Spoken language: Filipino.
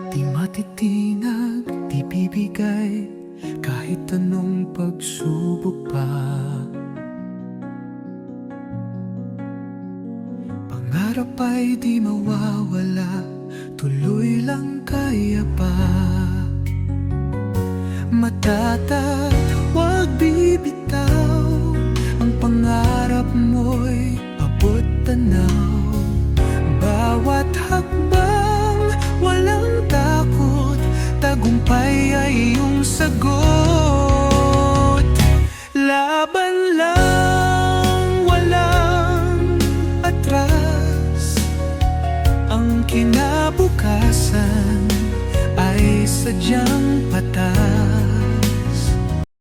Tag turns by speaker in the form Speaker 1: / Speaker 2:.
Speaker 1: Di matitinag, di bibigay kahit anong pagsubok pa. Pangarap ay di mawawala, tuloy lang kaya pa. Matatag, huwag bibitaw, ang pangarap mo'y abot tanaw. Bawat hakbang, walang takot, tagumpay ay iyong sagot. Laban lang, walang atras, ang kinabukasan ay sadyang patas.